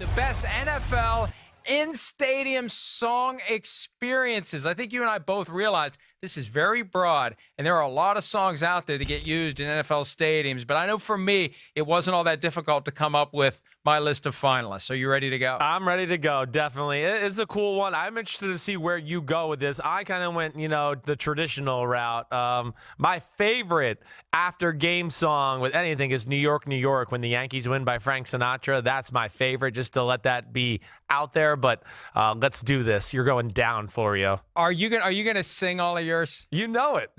The best NFL in-stadium song experiences. I think you and I both realized this is very broad, and there are a lot of songs out there that get used in NFL stadiums. But I know for me, it wasn't all that difficult to come up with my list of finalists. Are you ready to go? I'm ready to go, definitely. It's a cool one. I'm interested to see where you go with this. I kind of went, the traditional route. My favorite after-game song with anything is New York, New York, when the Yankees win by Frank Sinatra. That's my favorite, just to let that be out there. But let's do this. You're going down, Florio. Are you gonna sing all of yours? You know it.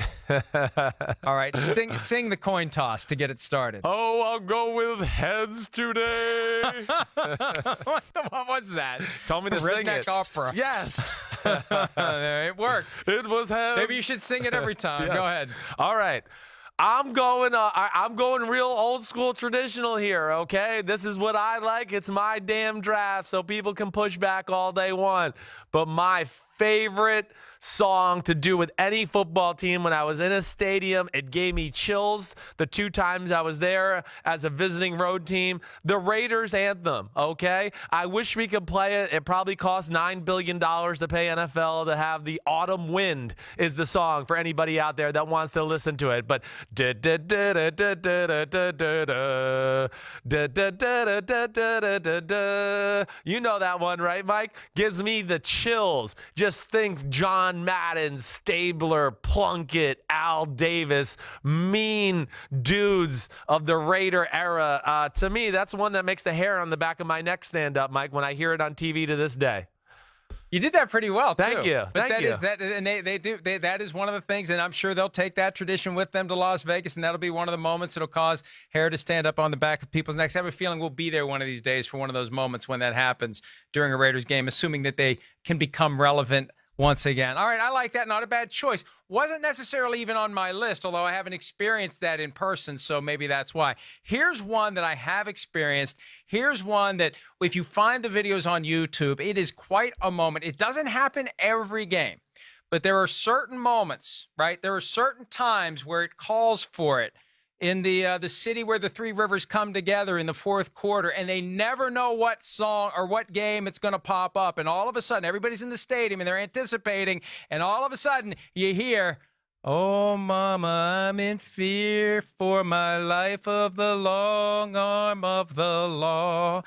All right, sing the coin toss to get it started. Oh, I'll go with heads today. What was that? Told me to sing it. Redneck opera. Yes. It worked. It was heads. Maybe you should sing it every time. Yes. Go ahead. All right. I'm going real old school traditional here, okay? This is what I like. It's my damn draft, so people can push back all they want. But my favorite song to do with any football team when I was in a stadium, it gave me chills the 2 times I was there as a visiting road team, the Raiders anthem, okay? I wish we could play it. It probably costs $9 billion to pay NFL to have the Autumn Wind is the song for anybody out there that wants to listen to it. But you know that one, right, Mike? Gives me the chills. Just think John Madden, Stabler, Plunkett, Al Davis, mean dudes of the Raider era. To me, that's one that makes the hair on the back of my neck stand up, Mike, when I hear it on TV to this day. You did that pretty well, too. Thank you. But Thank you. That is one of the things, and I'm sure they'll take that tradition with them to Las Vegas, and that'll be one of the moments that'll cause hair to stand up on the back of people's necks. I have a feeling we'll be there one of these days for one of those moments when that happens during a Raiders game, assuming that they can become relevant once again. All right, I like that. Not a bad choice. Wasn't necessarily even on my list, although I haven't experienced that in person, so maybe that's why. Here's one that I have experienced. Here's one that, if you find the videos on YouTube, it is quite a moment. It doesn't happen every game, but there are certain moments, right? There are certain times where it calls for it. In the city where the three rivers come together in the fourth quarter, and they never know what song or what game it's going to pop up. And all of a sudden, everybody's in the stadium, and they're anticipating, and all of a sudden, you hear, "Oh, mama, I'm in fear for my life of the long arm of the law."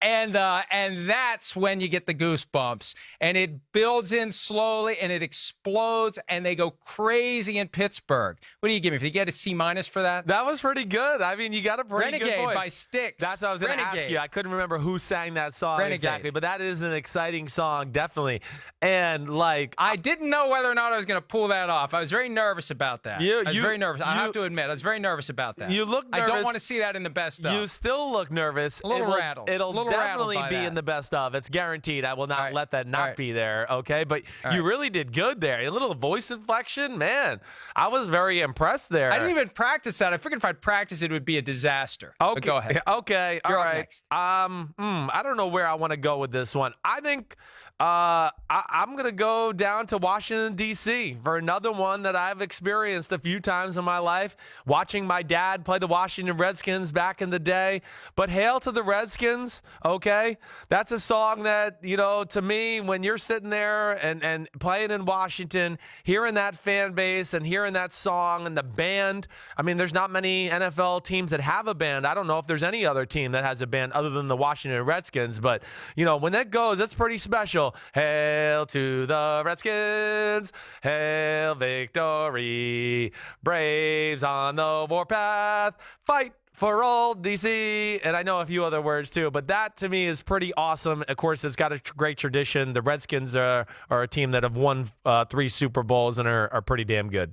And that's when you get the goosebumps, and it builds in slowly, and it explodes, and they go crazy in Pittsburgh. What do you give me? Did you get a C- for that? That was pretty good. I mean, you got a pretty good voice. Renegade by Styx. That's what I was going to ask you. I couldn't remember who sang that song exactly, but that is an exciting song, definitely. And I didn't know whether or not I was going to pull that off. I was very nervous about that. I was very nervous. I have to admit, I was very nervous about that. You look nervous. I don't want to see that in the best of. You still look nervous. A little rattled. It'll definitely be in the best of. It's guaranteed. I will not let that not be there, okay? But you really did good there. A little voice inflection, man. I was very impressed there. I didn't even practice that. I figured if I'd practice it would be a disaster. Okay. But go ahead. Okay. You're all up right. next. I don't know where I want to go with this one. I think I'm going to go down to Washington, D.C. for another one that I've experienced a few times in my life, watching my dad play the Washington Redskins back in the day. But hail to the Redskins, okay? That's a song that, to me, when you're sitting there and playing in Washington, hearing that fan base and hearing that song and the band. I mean, there's not many NFL teams that have a band. I don't know if there's any other team that has a band other than the Washington Redskins. But, when that goes, it's pretty special. Hail to the Redskins. Hail victory. Braves on the warpath. Fight for old DC, and I know a few other words too, but that to me is pretty awesome. Of course, it's got a great tradition. The Redskins are a team that have won 3 Super Bowls and are pretty damn good.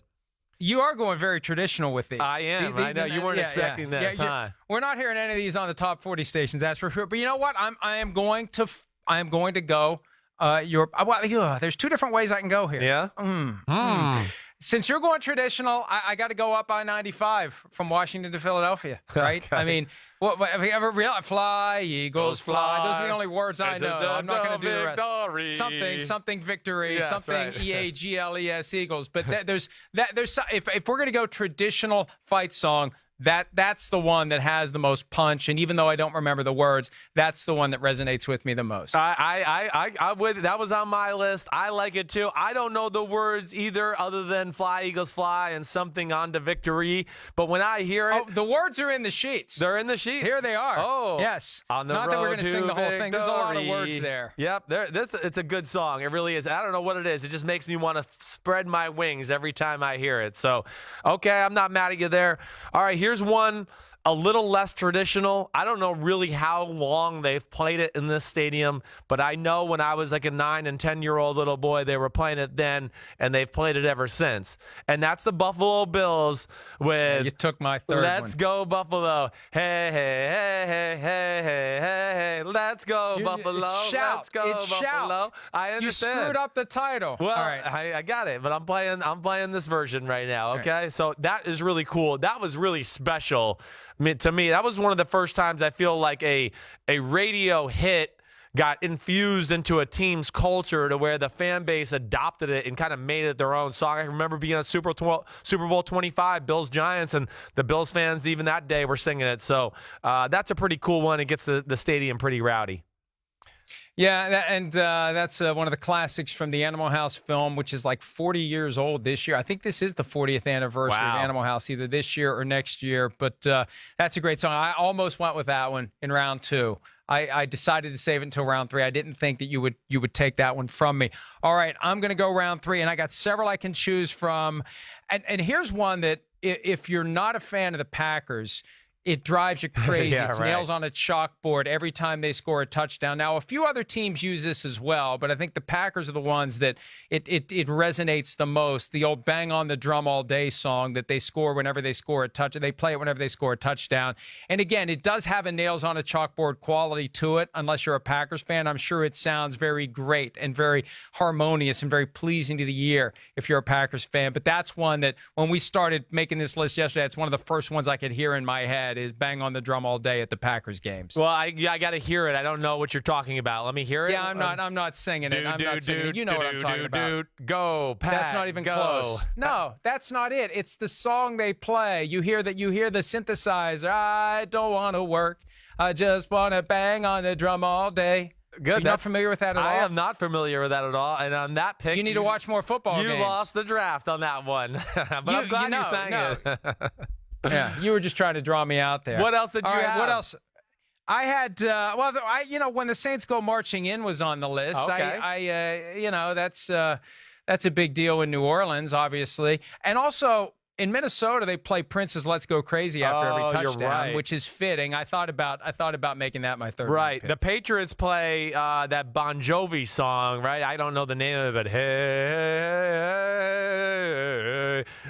You are going very traditional with these. I am. I know. You weren't expecting this, huh? We're not hearing any of these on the top 40 stations, that's for sure. But you know what? I am going to go. There's 2 different ways I can go here. Yeah. Since you're going traditional, I got to go up I-95 from Washington to Philadelphia, right? Okay. I mean, have you ever realized, fly, Eagles, fly? Those are the only words I know. I'm not going to do the rest. Something victory, yes, something right. EAGLES Eagles. But if we're going to go traditional fight song, That's the one that has the most punch, and even though I don't remember the words, that's the one that resonates with me the most. I would. That was on my list. I like it too. I don't know the words either, other than "Fly Eagles Fly" and something on to victory. But when I hear it, the words are in the sheets. They're in the sheets. Here they are. Oh, yes. On the Not road that we're going to to sing the whole thing. There's a lot of victory. words there. Yep. It's a good song. It really is. I don't know what it is. It just makes me want to spread my wings every time I hear it. So, okay, I'm not mad at you there. All right, here's one. A little less traditional. I don't know really how long they've played it in this stadium, but I know when I was like a 9 and 10-year-old little boy, they were playing it then, and they've played it ever since. And that's the Buffalo Bills with you took my third Let's one. Go Buffalo. Hey, hey, hey, hey, hey, hey, hey, hey. Let's go Buffalo. Shout. Let's go It's Buffalo. shout. I understand. You screwed up the title. Well, all right. I got it, but I'm playing this version right now, okay? Right. So that is really cool. That was really special. I mean, to me, that was one of the first times I feel like a radio hit got infused into a team's culture to where the fan base adopted it and kind of made it their own song. I remember being at Super Bowl 25, Bills Giants, and the Bills fans even that day were singing it. So that's a pretty cool one. It gets the stadium pretty rowdy. Yeah, and that's one of the classics from the Animal House film, which is like 40 years old this year. I think this is the 40th anniversary of Animal House, either this year or next year. But that's a great song. I almost went with that one in round 2. I decided to save it until round 3. I didn't think that you would take that one from me. All right, I'm going to go round 3, and I got several I can choose from. And here's one that if you're not a fan of the Packers, it drives you crazy. Yeah, it's right. nails on a chalkboard every time they score a touchdown. Now, a few other teams use this as well, but I think the Packers are the ones that it resonates the most. The old bang on the drum all day song that they score whenever they score a touchdown. They play it whenever they score a touchdown. And again, it does have a nails on a chalkboard quality to it. Unless you're a Packers fan, I'm sure it sounds very great and very harmonious and very pleasing to the ear if you're a Packers fan. But that's one that when we started making this list yesterday, it's one of the first ones I could hear in my head. Is bang on the drum all day at the Packers games. Well, I got to hear it. I don't know what you're talking about. Let me hear it. Yeah, I'm not singing it. I'm not singing it. You know what I'm talking about. Go, Pat. That's not even close. No, that's not it. It's the song they play. You hear the synthesizer. I don't want to work. I just want to bang on the drum all day. Good. You're not familiar with that at all? I am not familiar with that at all. And on that pick, you need to watch more football games. You lost the draft on that one. But I'm glad you sang it. Yeah, you were just trying to draw me out there. What else did you have? What else? I had, when the Saints Go Marching In was on the list. Okay. That's a big deal in New Orleans, obviously. And also, in Minnesota, they play Prince's "Let's Go Crazy" after every touchdown, right. which is fitting. I thought about making that my third. Right. pick. The Patriots play that Bon Jovi song, right? I don't know the name of it. Hey,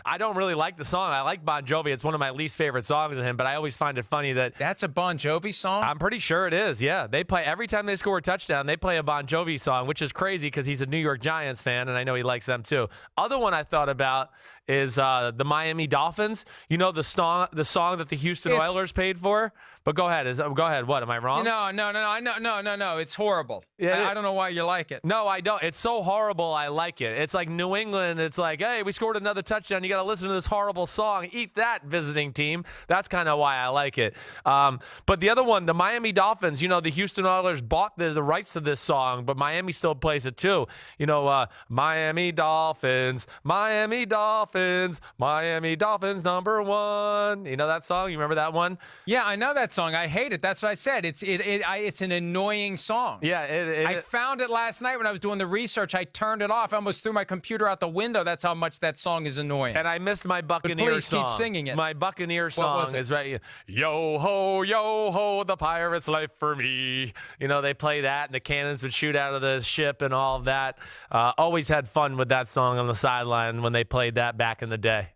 I don't really like the song. I like Bon Jovi. It's one of my least favorite songs of him, but I always find it funny that that's a Bon Jovi song. I'm pretty sure it is. Yeah, they play every time they score a touchdown. They play a Bon Jovi song, which is crazy because he's a New York Giants fan, and I know he likes them too. Other one I thought about is the Miami Dolphins. You know the song that the Houston Oilers paid for. But go ahead. Go ahead. What, am I wrong? No. It's horrible. Yeah, I don't know why you like it. No, I don't. It's so horrible. I like it. It's like New England. It's like, hey, we scored another touchdown. You got to listen to this horrible song. Eat that, visiting team. That's kind of why I like it. But the other one, the Miami Dolphins. You know, the Houston Oilers bought the rights to this song, but Miami still plays it too. You know, Miami Dolphins, Miami Dolphins, Miami Dolphins #1. You know that song? You remember that one? Yeah, I know that song. I hate it. That's what I said. It's an annoying song. Yeah, I found it last night when I was doing the research. I turned it off. I almost threw my computer out the window. That's how much that song is annoying. And I missed my Buccaneer song. Please keep singing it. My Buccaneer song is right. Yo ho, the pirate's life for me. You know, they play that, and the cannons would shoot out of the ship and all of that. Always had fun with that song on the sideline when they played that back in the day.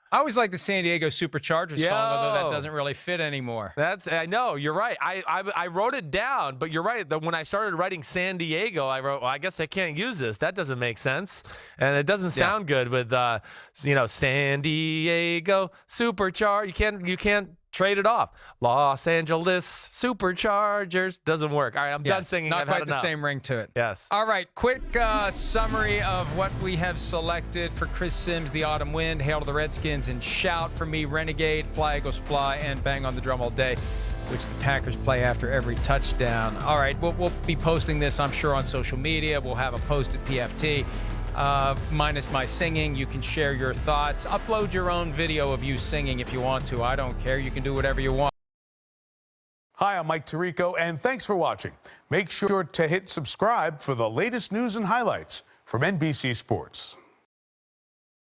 I always like the San Diego Superchargers song, although that doesn't really fit anymore. I know, you're right. I wrote it down, but you're right. When I started writing San Diego, I wrote, well, I guess I can't use this. That doesn't make sense. And it doesn't sound good with, San Diego Supercharged. You can't trade it off. Los Angeles Superchargers doesn't work. All right, I'm done singing. Not I've quite had the enough. same ring to it. Yes. All right, quick summary of what we have selected for Chris Simms, the Autumn Wind, Hail to the Redskins, and Shout for me, Renegade, Fly Eagles Fly, and Bang on the Drum All Day, which the Packers play after every touchdown. All right, we'll be posting this, I'm sure, on social media. We'll have a post at PFT. Minus my singing, you can share your thoughts. Upload your own video of you singing if you want to. I don't care. You can do whatever you want. Hi, I'm Mike Tirico, and thanks for watching. Make sure to hit subscribe for the latest news and highlights from NBC Sports.